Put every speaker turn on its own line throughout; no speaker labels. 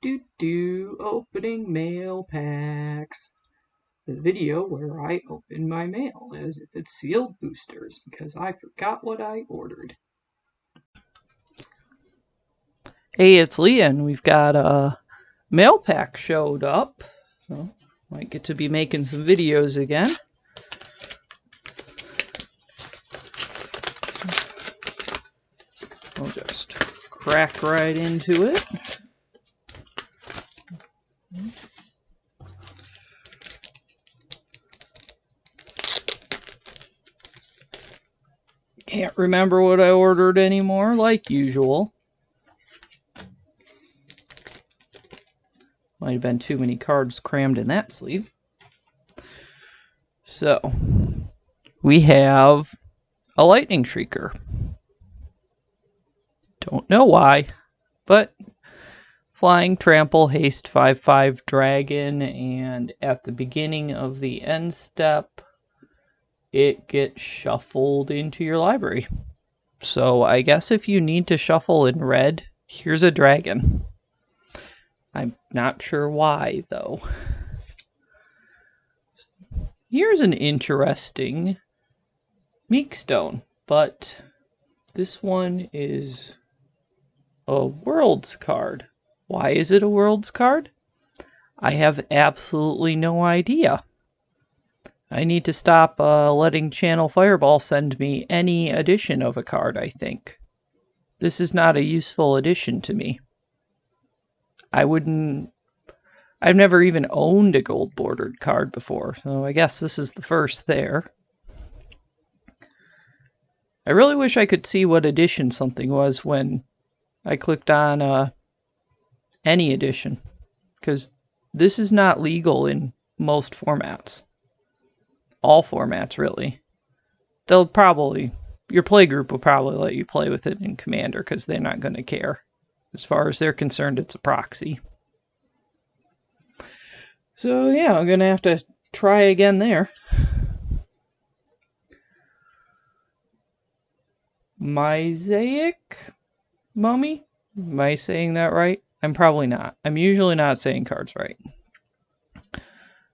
Opening mail packs. The video where I open my mail as if it's sealed boosters because I forgot what I ordered. Hey, it's Leah, and we've got a mail pack showed up. So might get to be making some videos again. I'll just crack right into it. Can't remember what I ordered anymore, like usual. Might have been too many cards crammed in that sleeve. So, we have a lightning shrieker. Don't know why, but flying, trample, haste, 5/5 dragon, and at the beginning of the end step, it gets shuffled into your library. So I guess if you need to shuffle in red, here's a dragon. I'm not sure why, though. Here's an interesting Meekstone, but this one is a Worlds card. Why is it a Worlds card? I have absolutely no idea. I need to stop letting Channel Fireball send me any edition of a card, I think. This is not a useful addition to me. I've never even owned a gold bordered card before, so I guess this is the first there. I really wish I could see what edition something was when I clicked on any edition, because this is not legal in most formats. All formats, really. Your playgroup will probably let you play with it in Commander, because they're not going to care. As far as they're concerned, it's a proxy. So yeah, I'm going to have to try again there. Mosaic Mummy? Am I saying that right? I'm probably not. I'm usually not saying cards right.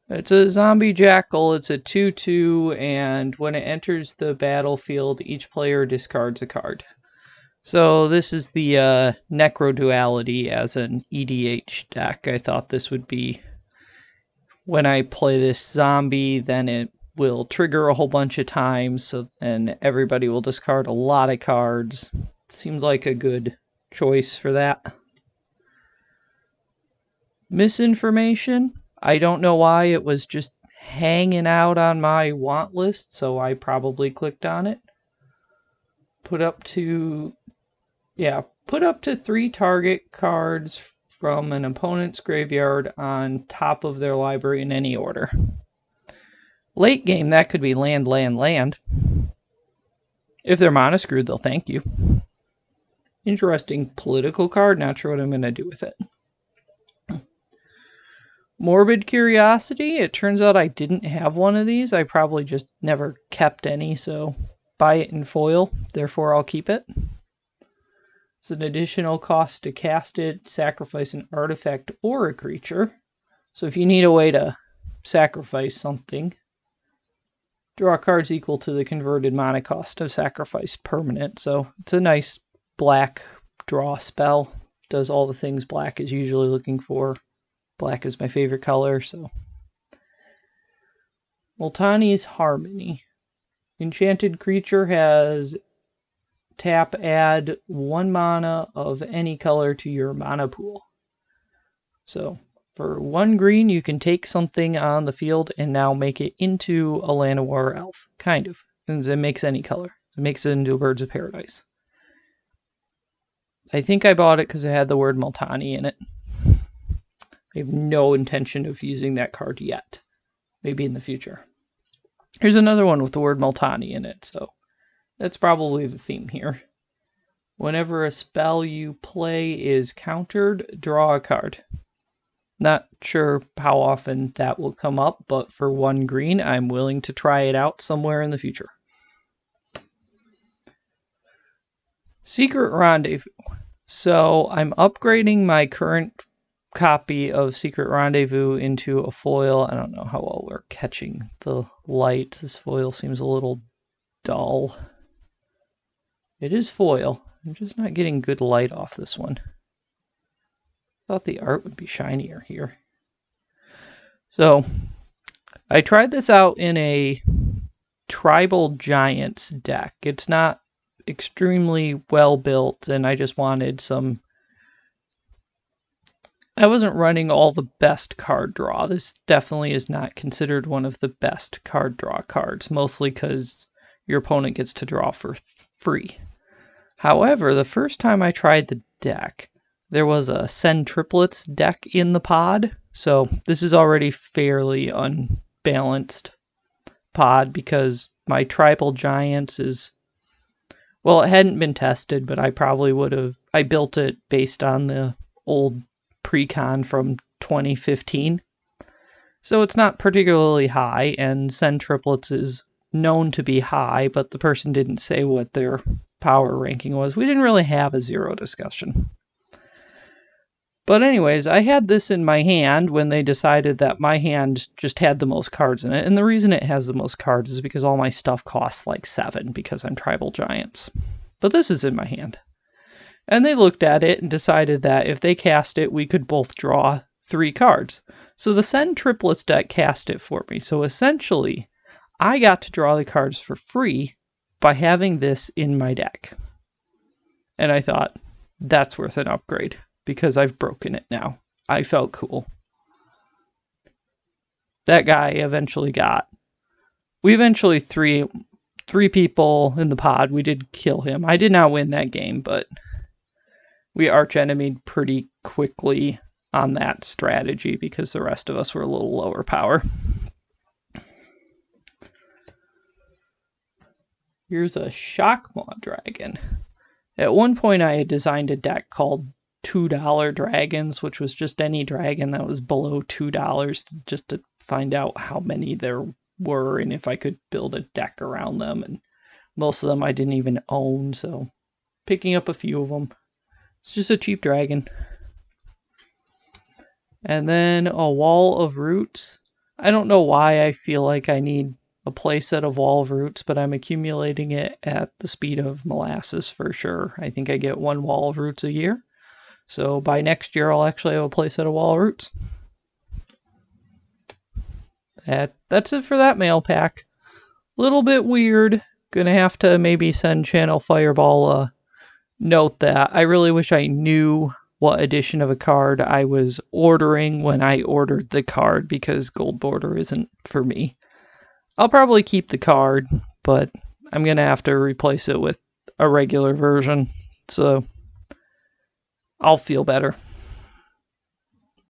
It's a zombie jackal. It's a 2/2, and when it enters the battlefield, each player discards a card. So this is the Necro Duality as an EDH deck. I thought this would be, when I play this zombie, then it will trigger a whole bunch of times, and everybody will discard a lot of cards. Seems like a good choice for that. Misinformation. I don't know why, it was just hanging out on my want list, so I probably clicked on it. Put up to 3 target cards from an opponent's graveyard on top of their library in any order. Late game, that could be land, land, land. If they're mana screwed, they'll thank you. Interesting political card, not sure what I'm going to do with it. Morbid Curiosity. It turns out I didn't have one of these. I probably just never kept any, so buy it in foil. Therefore, I'll keep it. It's an additional cost to cast it, sacrifice an artifact or a creature. So if you need a way to sacrifice something, draw cards equal to the converted mana cost of sacrificed permanent. So it's a nice black draw spell. Does all the things black is usually looking for. Black is my favorite color, so. Multani's Harmony. Enchanted creature has tap, add 1 mana of any color to your mana pool. So, for 1 green, you can take something on the field and now make it into a Llanowar elf. Kind of. And it makes any color. It makes it into a Birds of Paradise. I think I bought it because it had the word Multani in it. I have no intention of using that card yet. Maybe in the future. Here's another one with the word Multani in it, so that's probably the theme here. Whenever a spell you play is countered, draw a card. Not sure how often that will come up, but for 1 green, I'm willing to try it out somewhere in the future. Secret Rendezvous. So I'm upgrading my current copy of Secret Rendezvous into a foil. I don't know how well we're catching the light. This foil seems a little dull. It is foil. I'm just not getting good light off this one. Thought the art would be shinier here. So I tried this out in a Tribal Giants deck. It's not extremely well built, and I just wanted some... I wasn't running all the best card draw. This definitely is not considered one of the best card draw cards, mostly because your opponent gets to draw for free. However, the first time I tried the deck, there was a Send Triplets deck in the pod, so this is already fairly unbalanced pod because my Tribal Giants is... Well, it hadn't been tested, but I probably would have... I built it based on the old pre-con from 2015. So it's not particularly high, and Send Triplets is known to be high, but the person didn't say what their power ranking was. We didn't really have a zero discussion. But anyways, I had this in my hand when they decided that my hand just had the most cards in it. And the reason it has the most cards is because all my stuff costs like 7 because I'm Tribal Giants. But this is in my hand. And they looked at it and decided that if they cast it, we could both draw 3 cards. So the Send Triplets deck cast it for me. So essentially, I got to draw the cards for free by having this in my deck. And I thought, that's worth an upgrade, because I've broken it now. I felt cool. That guy eventually got... We eventually, three people in the pod, we did kill him. I did not win that game, but... we arch-enemied pretty quickly on that strategy because the rest of us were a little lower power. Here's a Shockmaw Dragon. At one point I had designed a deck called $2 Dragons, which was just any dragon that was below $2, just to find out how many there were and if I could build a deck around them. And most of them I didn't even own, so picking up a few of them. It's just a cheap dragon. And then a Wall of Roots. I don't know why I feel like I need a playset of Wall of Roots, but I'm accumulating it at the speed of molasses for sure. I think I get 1 Wall of Roots a year. So by next year, I'll actually have a playset of Wall of Roots. That's it for that mail pack. Little bit weird. Gonna have to maybe send Channel Fireball a note that I really wish I knew what edition of a card I was ordering when I ordered the card, because Gold Border isn't for me. I'll probably keep the card, but I'm going to have to replace it with a regular version, so I'll feel better.